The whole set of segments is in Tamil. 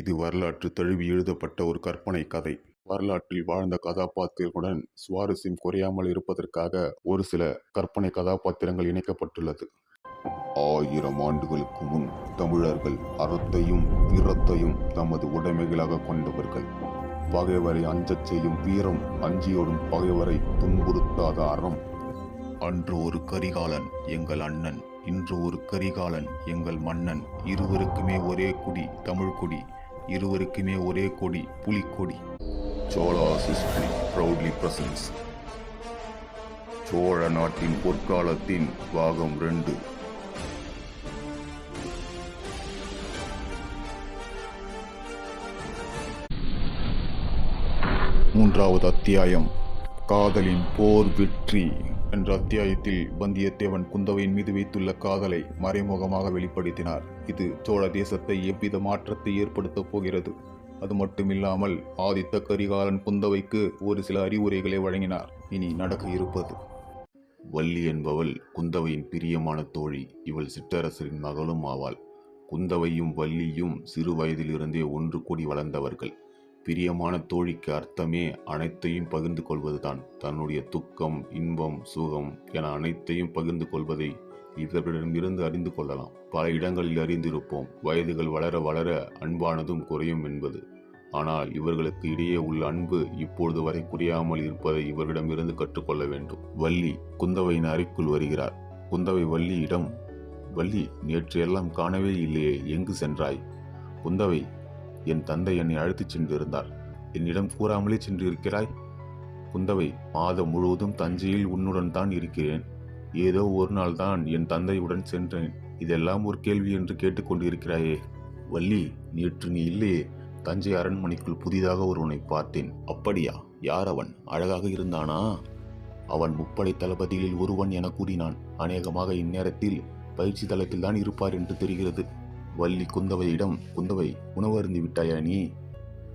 இது வரலாற்று தழுவி எழுதப்பட்ட ஒரு கற்பனை கதை. வரலாற்றில் வாழ்ந்த கதாபாத்திரங்களுடன் சுவாரஸ்யம் குறையாமல் இருப்பதற்காக ஒரு சில கற்பனை கதாபாத்திரங்கள் இணைக்கப்பட்டுள்ளது. 1000 ஆண்டுகளுக்கு முன் தமிழர்கள் அறத்தையும் வீரத்தையும் தமது உடைமைகளாக கொண்டவர்கள். பகைவரை அஞ்சச் செய்யும் வீரம், அஞ்சியோடும் பகைவரை துன்புறுத்தாத அறம். அன்று ஒரு கரிகாலன் எங்கள் அண்ணன், இன்று ஒரு கரிகாலன் எங்கள் மன்னன். இருவருக்குமே ஒரே குடி தமிழ் கொடி, இருவருக்குமே ஒரே கொடி புலிக்கொடி. Cholas history proudly presence. Chola நாட்டின் பொற்காலத்தின் பாகம் 2. மூன்றாவது அத்தியாயம், காதலின் போர் வெற்றி என்ற அத்தியாயத்தில் வந்தியத்தேவன் குந்தவையின் மீது வைத்துள்ள காதலை மறைமுகமாக வெளிப்படுத்தினார். இது சோழ தேசத்தை எவ்வித மாற்றத்தை ஏற்படுத்தப் போகிறது. அது மட்டுமில்லாமல் ஆதித்த கரிகாலன் குந்தவைக்கு ஒரு சில அறிவுரைகளை வழங்கினார். இனி நடக்க இருப்பது. வள்ளி என்பவள் குந்தவையின் பிரியமான தோழி. இவள் சிற்றரசரின் மகளும் ஆவாள். குந்தவையும் வள்ளியும் சிறு வயதிலிருந்தே ஒன்று கூடி வளர்ந்தவர்கள். பிரியமான தோழிக்கு அர்த்தமே அனைத்தையும் பகிர்ந்து கொள்வதுதான். தன்னுடைய துக்கம், இன்பம், சுகம் என அனைத்தையும் பகிர்ந்து கொள்வதை இவர்களிடமிருந்து அறிந்து கொள்ளலாம். பல இடங்களில் அறிந்திருப்போம், வயதுகள் வளர வளர அன்பானதும் குறையும் என்பது. ஆனால் இவர்களுக்கு இடையே உள்ள அன்பு இப்பொழுது வரை குறையாமல் இருப்பதை இவர்களிடமிருந்து கற்றுக்கொள்ள வேண்டும். வள்ளி குந்தவையின் அறைக்குள் வருகிறார். குந்தவை வள்ளியிடம், வள்ளி, நேற்று எல்லாம் காணவே இல்லையே, எங்கு சென்றாய்? குந்தவை, என் தந்தை என்னை அழைத்துச் சென்றிருந்தார். என்னிடம் கூறாமலே சென்று இருக்கிறாய்? குந்தவை, மாதம் முழுவதும் தஞ்சையில் உன்னுடன் தான் இருக்கிறேன். ஏதோ ஒரு நாள் தான் என் தந்தையுடன் சென்றேன். இதெல்லாம் ஒரு கேள்வி என்று கேட்டுக்கொண்டிருக்கிறாயே. வள்ளி, நேற்று நீ இல்லையே, தஞ்சை அரண்மனைக்குள் புதிதாக ஒருவனை பார்த்தேன். அப்படியா? யார் அவன்? அழகாக இருந்தானா? அவன் முப்படை தளபதிகளில் ஒருவன் என கூறினான். அநேகமாக இந்நேரத்தில் பயிற்சி தளத்தில் தான் இருப்பார் என்று தெரிகிறது. வள்ளி குந்தவையிடம், குந்தவை, உணவு அருந்தி விட்டாயா நீ?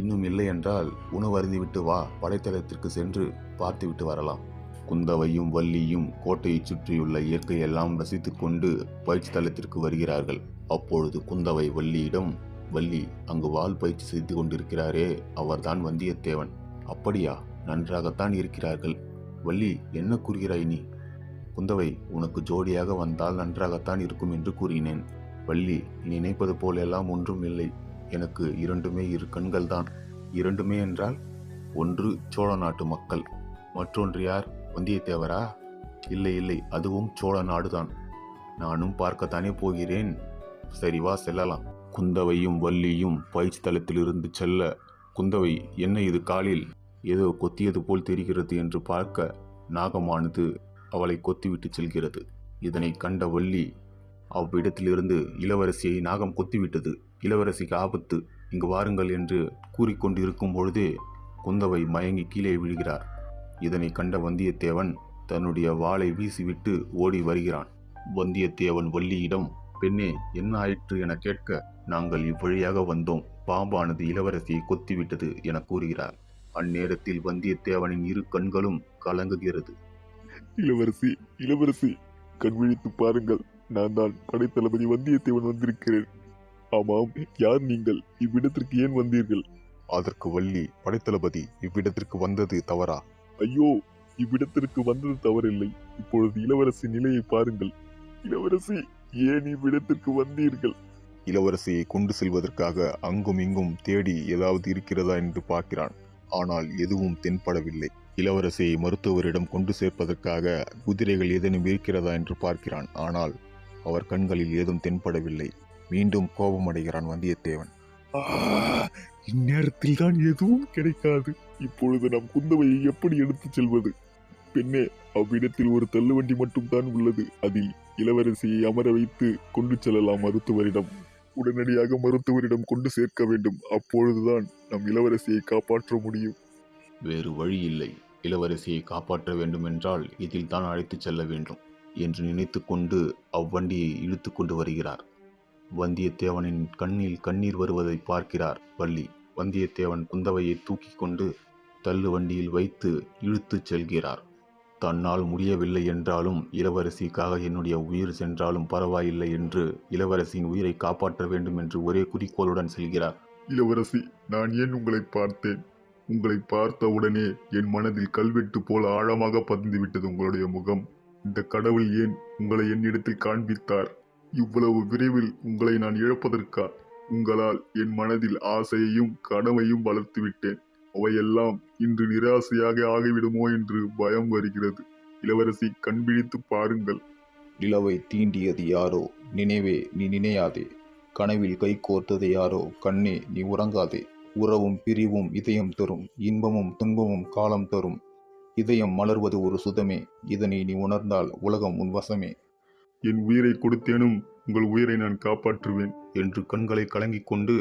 இன்னும் இல்லை என்றால் உணவு அருந்திவிட்டு வா, படைத்தளத்திற்கு சென்று பார்த்துவிட்டு வரலாம். குந்தவையும் வள்ளியும் கோட்டையை சுற்றியுள்ள இயற்கையெல்லாம் ரசித்துக் கொண்டு பயிற்சி தளத்திற்கு வருகிறார்கள். அப்பொழுது குந்தவை வள்ளியிடம், வள்ளி, அங்கு வாள் பயிற்சி செய்து கொண்டிருக்கிறாரே, அவர்தான் வந்தியத்தேவன். அப்படியா? நன்றாகத்தான் இருக்கிறார்கள். வள்ளி, என்ன கூறுகிறாய் நீ? குந்தவை, உனக்கு ஜோடியாக வந்தால் நன்றாகத்தான் இருக்கும் என்று கூறினேன். வள்ளி, நீ நினைப்பது போலெல்லாம் ஒன்றும் இல்லை. எனக்கு இரண்டுமே இரு கண்கள் தான். இரண்டுமே என்றால், ஒன்று சோழ நாட்டு மக்கள், மற்றொன்று யார்? வந்தியத்தேவரா? இல்லை இல்லை, அதுவும் சோழ நாடுதான். நானும் பார்க்கத்தானே போகிறேன். சரி, வா செல்லலாம். குந்தவையும் வள்ளியும் பயிற்சி தளத்திலிருந்து செல்ல, குந்தவை, என்ன இது காலில் ஏதோ கொத்தியது போல் தெரிகிறது என்று பார்க்க, நாகமானது அவளை கொத்திவிட்டு செல்கிறது. இதனை கண்ட வள்ளி, அவ்விடத்திலிருந்து, இளவரசியை நாகம் கொத்திவிட்டது, இளவரசிக்கு ஆபத்து, இங்கு வாருங்கள் என்று கூறிக்கொண்டிருக்கும் பொழுதே குந்தவை மயங்கி கீழே விழுகிறார். இதனை கண்ட வந்தியத்தேவன் தன்னுடைய வாளை வீசிவிட்டு ஓடி வருகிறான். வந்தியத்தேவன் வள்ளியிடம், பெண்ணே, என்ன ஆயிற்று என கேட்க, நாங்கள் இவ்வழியாக வந்தோம், பாம்பானது இளவரசியை கொத்திவிட்டது என கூறுகிறார். அந்நேரத்தில் வந்தியத்தேவனின் இரு கண்களும் கலங்குகிறது. இளவரசி, இளவரசி, கண்விழித்து பாருங்கள், நான் தான் படைத்தளபதி வந்தியத்தேவன் வந்திருக்கிறேன். ஆமாம், யார் நீங்கள்? இவ்விடத்திற்கு ஏன் வந்தீர்கள்? அதற்கு வள்ளி, படைத்தளபதி, இவ்விடத்திற்கு வந்தது தவறா? ஐயோ, இவ்விடத்திற்கு வந்தது தவறில்லை. இப்பொழுது இளவரசி நிலையை பாருங்கள். இளவரசி, ஏன் இவ்விடத்திற்கு வந்தீர்கள்? இளவரசியை கொண்டு செல்வதற்காக அங்கும் இங்கும் தேடி ஏதாவது இருக்கிறதா என்று பார்க்கிறான். ஆனால் எதுவும் தென்படவில்லை. இளவரசியை மருத்துவரிடம் கொண்டு சேர்ப்பதற்காக குதிரைகள் ஏதேனும் இருக்கிறதா என்று பார்க்கிறான். ஆனால் அவர் கண்களில் ஏதும் தென்படவில்லை. மீண்டும் கோபமடைகிறான் வந்தியத்தேவன். இந்நேரத்தில் தான் எதுவும் கிடைக்காது. இப்பொழுது நம் குந்தவையை எப்படி எடுத்துச் செல்வது? பெண்ணே, அவ்விடத்தில் ஒரு தள்ளுவண்டி மட்டும் தான் உள்ளது. அதில் இளவரசியை அமர வைத்து கொண்டு செல்லலாம் மருத்துவரிடம். உடனடியாக மருத்துவரிடம் கொண்டு சேர்க்க வேண்டும். அப்பொழுதுதான் நம் இளவரசியை காப்பாற்ற முடியும். வேறு வழி இல்லை. இளவரசியை காப்பாற்ற வேண்டுமென்றால் இதில் தான் அழைத்துச் செல்ல வேண்டும் என்று நினைத்து கொண்டு அவ்வண்டியை இழுத்து கொண்டு வருகிறார். வந்தியத்தேவனின் கண்ணில் கண்ணீர் வருவதை பார்க்கிறார் வள்ளி. வந்தியத்தேவன் குந்தவையை தூக்கி கொண்டு தள்ளு வண்டியில் வைத்து இழுத்துச் செல்கிறார். தன்னால் முடியவில்லை என்றாலும் இளவரசிக்காக என்னுடைய உயிர் சென்றாலும் பரவாயில்லை என்று இளவரசியின் உயிரை காப்பாற்ற வேண்டும் என்று ஒரே குறிக்கோளுடன் செல்கிறார். இளவரசி, நான் ஏன் உங்களை பார்த்தேன்? உங்களை பார்த்தவுடனே என் மனதில் கல்வெட்டு போல ஆழமாக பதிந்து விட்டது உங்களுடைய முகம். இந்த கடவுள் ஏன் உங்களை என்னிடத்தில் காண்பித்தார்? இவ்வளவு விரைவில் உங்களை நான் இழப்பதற்கா? உங்களால் என் மனதில் ஆசையையும் கனவையும் வளர்த்து விட்டேன். அவையெல்லாம் இன்று நிராசையாக ஆகிவிடுமோ என்று பயம் வருகிறது. இளவரசி, கண் விழித்து பாருங்கள். நிலவை தீண்டியது யாரோ நினைவே நீ நினையாதே. கனவில் கை கோர்த்தது யாரோ கண்ணே நீ உறங்காதே. உறவும் பிரிவும் இதயம் தரும், இன்பமும் துன்பமும் காலம் தரும். இதயம் மலர்வது ஒரு சுதமே, இதனை நீ உணர்ந்தால் உலகம் உன் வசமே. என் உயிரை கொடுத்தேனும் உங்கள் உயிரை நான் காப்பாற்றுவேன் என்று கண்களை கலங்கிக் கொண்டு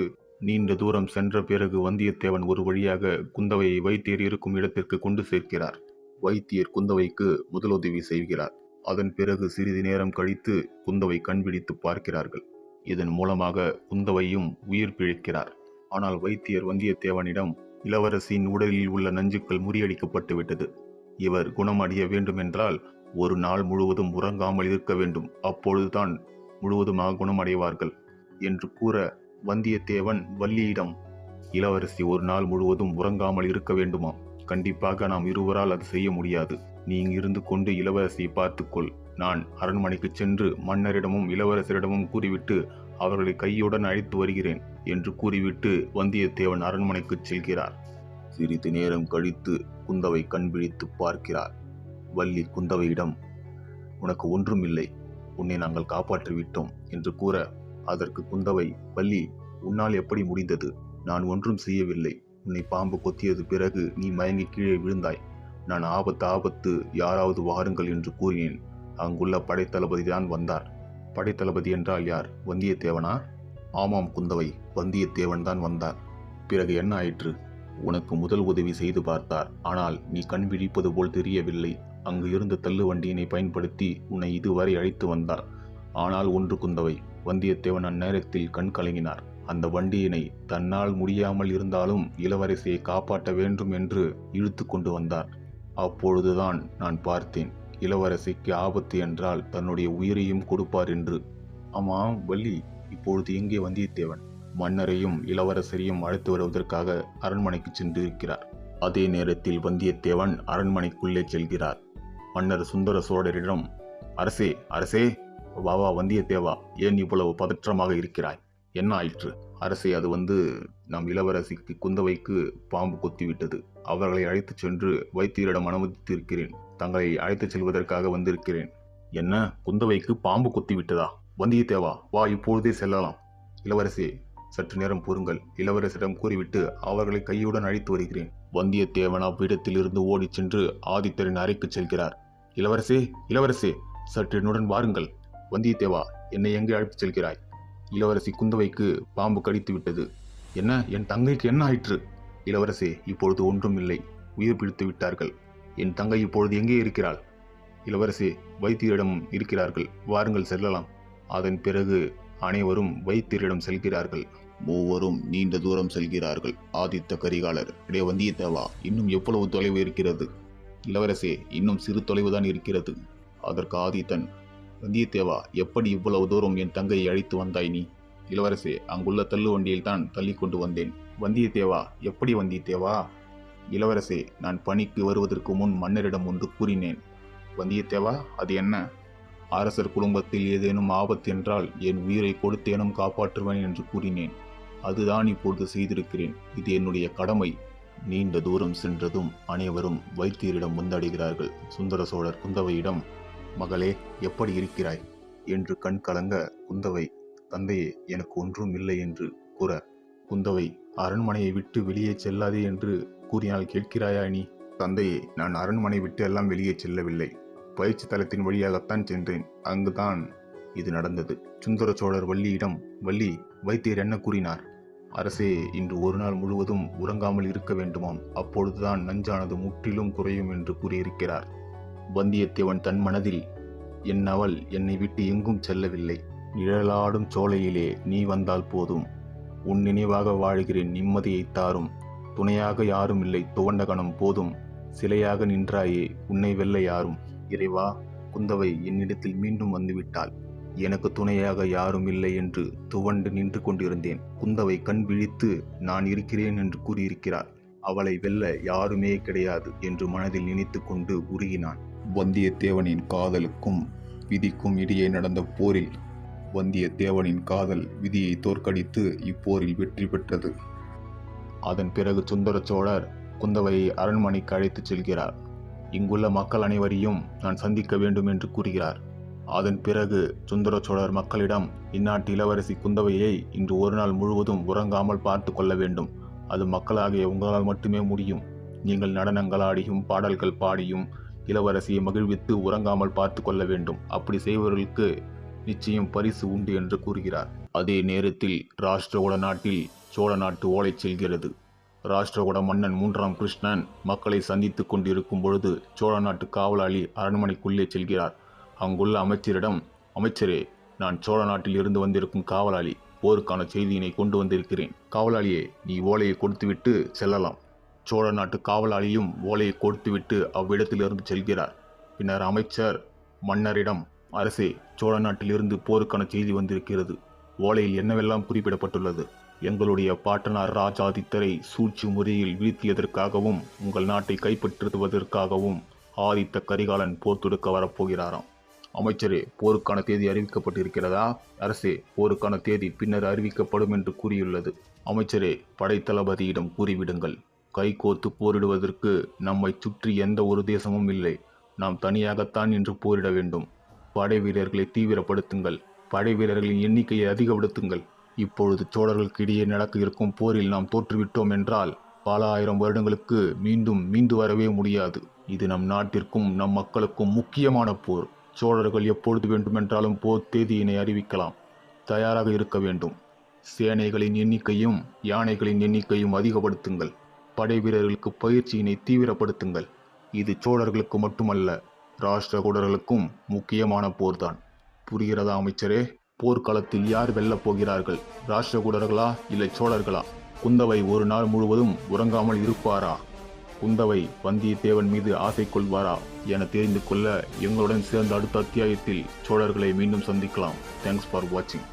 நீண்ட தூரம் சென்ற பிறகு வந்தியத்தேவன் ஒரு வழியாக குந்தவையை வைத்தியர் இருக்கும் இடத்திற்கு கொண்டு சேர்க்கிறார். வைத்தியர் குந்தவைக்கு முதலுதவி செய்கிறார். அதன் பிறகு சிறிது நேரம் கழித்து குந்தவை கண்பிடித்து பார்க்கிறார்கள். இதன் மூலமாக குந்தவையும் உயிர் பிழைக்கிறார். ஆனால் வைத்தியர் வந்தியத்தேவனிடம், இளவரசியின் உடலில் உள்ள நஞ்சுக்கள் முறியடிக்கப்பட்டு விட்டது. இவர் குணமடைய வேண்டுமென்றால் ஒரு நாள் முழுவதும் உறங்காமல் இருக்க வேண்டும். அப்பொழுதுதான் முழுவதுமாக குணமடைவார்கள் என்று கூற, வந்தியத்தேவன் வள்ளியிடம், இளவரசி ஒரு நாள் முழுவதும் உறங்காமல் இருக்க வேண்டுமாம். கண்டிப்பாக நாம் இருவரால் அது செய்ய முடியாது. நீ இங்கிருந்து கொண்டு இளவரசியை பார்த்துக்கொள். நான் அரண்மனைக்கு சென்று மன்னரிடமும் இளவரசரிடமும் கூறிவிட்டு அவர்களை கையுடன் அழைத்து வருகிறேன் என்று கூறிவிட்டு வந்தியத்தேவன் அரண்மனைக்கு செல்கிறார். சிறிது நேரம் கழித்து குந்தவை கண்பிழித்து பார்க்கிறார். வள்ளி குந்தவையிடம், உனக்கு ஒன்றும் இல்லை, உன்னை நாங்கள் காப்பாற்றிவிட்டோம் என்று கூற, அதற்கு குந்தவை, வள்ளி, உன்னால் எப்படி முடிந்தது? நான் ஒன்றும் செய்யவில்லை. உன்னை பாம்பு கொத்தியது பிறகு நீ மயங்கி கீழே விழுந்தாய். நான் ஆபத்து, யாராவது வாருங்கள் என்று கூறினேன். அங்குள்ள படைத்தளபதி தான் வந்தார். படைத்தளபதி என்றால் யார்? வந்தியத்தேவனா? ஆமாம் குந்தவை, வந்தியத்தேவன் தான் வந்தார். பிறகு என்ன ஆயிற்று? உனக்கு முதல் உதவி செய்து பார்த்தார். ஆனால் நீ கண் விழிப்பது போல் தெரியவில்லை. அங்கு இருந்த தள்ளு வண்டியினை பயன்படுத்தி உன்னை இதுவரை அழைத்து வந்தார். ஆனால் ஒன்று குந்தவை, வந்தியத்தேவன் அந்நேரத்தில் கண் கலங்கினார். அந்த வண்டியினை தன்னால் முடியாமல் இருந்தாலும் இளவரசியை காப்பாற்ற வேண்டும் என்று இழுத்து கொண்டு வந்தார். அப்பொழுதுதான் நான் பார்த்தேன், இளவரசிக்கு ஆபத்து என்றால் தன்னுடைய உயிரையும் கொடுப்பார் என்று. ஆமாம் வள்ளி, இப்பொழுது எங்கே வந்தியத்தேவன்? மன்னரையும் இளவரசரையும் அழைத்து வருவதற்காக அரண்மனைக்கு சென்றிருக்கிறார். அதே நேரத்தில் வந்தியத்தேவன் அரண்மனைக்குள்ளே செல்கிறார். மன்னர் சுந்தர சோழரிடம், அரசே, அரசே, வா வந்தியத்தேவா, ஏன் இவ்வளவு பதற்றமாக இருக்கிறாய்? என்ன ஆயிற்று? அரசே, அது நம் இளவரசிக்கு குந்தவைக்கு பாம்பு கொத்திவிட்டது. அவர்களை அழைத்து சென்று வைத்தியரிடம் அனுமதித்து இருக்கிறேன். தங்களை அழைத்துச் செல்வதற்காக வந்திருக்கிறேன். என்ன, குந்தவைக்கு பாம்பு கொத்திவிட்டதா? வந்தியத்தேவா, வா, இப்பொழுதே செல்லலாம். இளவரசே, சற்று நேரம் பொறுங்கள். இளவரசிடம் கூறிவிட்டு அவர்களை கையுடன் அழைத்து வருகிறேன். வந்தியத்தேவன் அவ்விடத்திலிருந்து ஓடிச் சென்று ஆதித்தரின் அறைக்கு செல்கிறார். இளவரசே, இளவரசே, சற்று என்னுடன் வாருங்கள். வந்தியத்தேவா, என்னை எங்கே அழைத்துச் செல்கிறாய்? இளவரசி குந்தவைக்கு பாம்பு கடித்து விட்டது. என்ன, என் தங்கைக்கு என்ன ஆயிற்று? இளவரசே, இப்பொழுது ஒன்றும் இல்லை. உயிர் பிடித்து விட்டார்கள். என் தங்கை இப்பொழுது எங்கே இருக்கிறாள்? இளவரசே, வைத்தியரிடம் இருக்கிறார்கள். வாருங்கள், செல்லலாம். அதன் பிறகு அனைவரும் வைத்தியரிடம் செல்கிறார்கள். மூவரும் நீண்ட தூரம் செல்கிறார்கள். ஆதித்த கரிகாலர், இடைய வந்தியத்தேவா, இன்னும் எவ்வளவு தொலைவு இருக்கிறது? இளவரசே, இன்னும் சிறு தொலைவுதான் இருக்கிறது. அதற்கு ஆதித்தன், வந்தியத்தேவா, எப்படி இவ்வளவு தூரம் என் தங்கையை அழைத்து வந்தாய் நீ? இளவரசே, அங்குள்ள தள்ளு வண்டியில் தான் தள்ளி கொண்டு வந்தேன். வந்தியத்தேவா, எப்படி வந்தியத்தேவா? இளவரசே, நான் பணிக்கு வருவதற்கு முன் மன்னரிடம் ஒன்று கூறினேன். வந்தியத்தேவா, அது என்ன? அரசர் குடும்பத்தில் ஏதேனும் ஆபத்து என்றால் என் உயிரை கொடுத்தேனும் காப்பாற்றுவேன் என்று கூறினேன். அதுதான் இப்பொழுது செய்திருக்கிறேன். இது என்னுடைய கடமை. நீண்ட தூரம் சென்றதும் அனைவரும் வைத்தியரிடம் வந்தடைகிறார்கள். சுந்தர சோழர் குந்தவையிடம், மகளே, எப்படி இருக்கிறாய் என்று கண் கலங்க குந்தவை, தந்தையே, எனக்கு ஒன்றும் இல்லை என்று கூற, குந்தவை, அரண்மனையை விட்டு வெளியே செல்லாதே என்று கூறினால் கேட்கிறாயா நீ? தந்தையே, நான் அரண்மனை விட்டு எல்லாம் வெளியே செல்லவில்லை. பயிற்சி தலத்தின் வழியாகத்தான் சென்றேன். அங்குதான் இது நடந்தது. சுந்தர சோழர் வள்ளியிடம், வள்ளி, வைத்தியர் என்ன கூறினார்? அரசே, இன்று ஒரு நாள் முழுவதும் உறங்காமல் இருக்க வேண்டுமாம். அப்பொழுதுதான் நஞ்சானது முற்றிலும் குறையும் என்று கூறியிருக்கிறார். வந்தியத்தேவன் தன் மனதில், என் அவள் என்னை விட்டு எங்கும் செல்லவில்லை. நிழலாடும் சோலையிலே நீ வந்தால் போதும். உன் நினைவாக வாழ்கிறேன், நிம்மதியை தாரும். துணையாக யாரும் இல்லை, துவண்ட கணம் போதும். சிலையாக நின்றாயே, உன்னை வெல்ல யாரும். இறைவா, குந்தவை என்னிடத்தில் மீண்டும் வந்துவிட்டாள். எனக்கு துணையாக யாரும் இல்லை என்று துவண்டு நின்று கொண்டிருந்தேன். குந்தவை கண் விழித்து நான் இருக்கிறேன் என்று கூறியிருக்கிறார். அவளை வெல்ல யாருமே கிடையாது என்று மனதில் நினைத்து கொண்டு உருகினான். வந்தியத்தேவனின் காதலுக்கும் விதிக்கும் இடையே நடந்த போரில் வந்தியத்தேவனின் காதல் விதியை தோற்கடித்து இப்போரில் வெற்றி பெற்றது. அதன் பிறகு சுந்தர சோழர் குந்தவையை அரண்மனைக்கு அழைத்துச் செல்கிறார். இங்குள்ள மக்கள் அனைவரையும் நான் சந்திக்க வேண்டும் என்று கூறுகிறார். அதன் பிறகு சுந்தர சோழர் மக்களிடம், இந்நாட்டு இளவரசி குந்தவையை இன்று ஒரு நாள் முழுவதும் உறங்காமல் பார்த்து கொள்ள வேண்டும். அது மக்களாகிய உங்களால் மட்டுமே முடியும். நீங்கள் நடனங்கள் ஆடியும் பாடல்கள் பாடியும் இளவரசியை மகிழ்வித்து உறங்காமல் பார்த்து கொள்ள வேண்டும். அப்படி செய்பவர்களுக்கு நிச்சயம் பரிசு உண்டு என்று கூறுகிறார். அதே நேரத்தில் ராஷ்டிரகூட நாட்டில் சோழ நாட்டு ஓலை செல்கிறது. ராஷ்டிரகூட மன்னன் 3ஆம் கிருஷ்ணன் மக்களை சந்தித்து கொண்டிருக்கும் பொழுது சோழ நாட்டு காவலாளி அரண்மனைக்குள்ளே செல்கிறார். அங்குள்ள அமைச்சரிடம், அமைச்சரே, நான் சோழ நாட்டில் இருந்து வந்திருக்கும் காவலாளி, போருக்கான செய்தியினை கொண்டு வந்திருக்கிறேன். காவலாளியே, நீ ஓலையை கொடுத்துவிட்டு செல்லலாம். சோழ நாட்டு காவலாளியும் ஓலையை கொடுத்துவிட்டு அவ்விடத்திலிருந்து செல்கிறார். பின்னர் அமைச்சர் மன்னரிடம், அரசே, சோழ நாட்டிலிருந்து போருக்கான செய்தி வந்திருக்கிறது. ஓலையில் என்னவெல்லாம் குறிப்பிடப்பட்டுள்ளது? எங்களுடைய பாட்டனார் ராஜாதித்தரை சூழ்ச்சி முறையில் வீழ்த்தியதற்காகவும் உங்கள் நாட்டை கைப்பற்றுவதற்காகவும் ஆதித்த கரிகாலன் போர் தொடுக்க வரப்போகிறாராம். அமைச்சரே, போருக்கான தேதி அறிவிக்கப்பட்டிருக்கிறதா? அரசே, போருக்கான தேதி பின்னர் அறிவிக்கப்படும் என்று கூறியுள்ளது. அமைச்சரே, படைத்தளபதியிடம் கூறிவிடுங்கள். கைகோர்த்து போரிடுவதற்கு நம்மை சுற்றி எந்த ஒரு தேசமும் இல்லை. நாம் தனியாகத்தான் இன்று போரிட வேண்டும். படை வீரர்களை தீவிரப்படுத்துங்கள். படை வீரர்களின் எண்ணிக்கையை அதிகப்படுத்துங்கள். இப்பொழுது சோழர்களுக்கு இடையே நடக்க இருக்கும் போரில் நாம் தோற்றுவிட்டோம் என்றால் பல ஆயிரம் வருடங்களுக்கு மீண்டு வரவே முடியாது. இது நம் நாட்டிற்கும் நம் மக்களுக்கும் முக்கியமான போர். சோழர்கள் எப்பொழுது வேண்டுமென்றாலும் போர் தேதியினை அறிவிக்கலாம். தயாராக இருக்க வேண்டும். சேனைகளின் எண்ணிக்கையும் யானைகளின் எண்ணிக்கையும் அதிகப்படுத்துங்கள். படை வீரர்களுக்கு பயிற்சியினை தீவிரப்படுத்துங்கள். இது சோழர்களுக்கு மட்டுமல்ல, ராஷ்டிரகூடர்களுக்கும் முக்கியமான போர்தான். புரிகிறதா அமைச்சரே? போர்க்களத்தில் யார் வெல்லப் போகிறார்கள்? ராஷ்டிரகூடர்களா இல்லை சோழர்களா? குந்தவை ஒரு நாள் முழுவதும் உறங்காமல் இருப்பாரா? குந்தவை வந்தியத்தேவன் மீது ஆசை கொள்வாரா என தெரிந்து கொள்ள எங்களுடன் சேர்ந்த அடுத்த அத்தியாயத்தில் சோழர்களை மீண்டும் சந்திக்கலாம். தேங்க்ஸ் ஃபார் வாட்சிங்.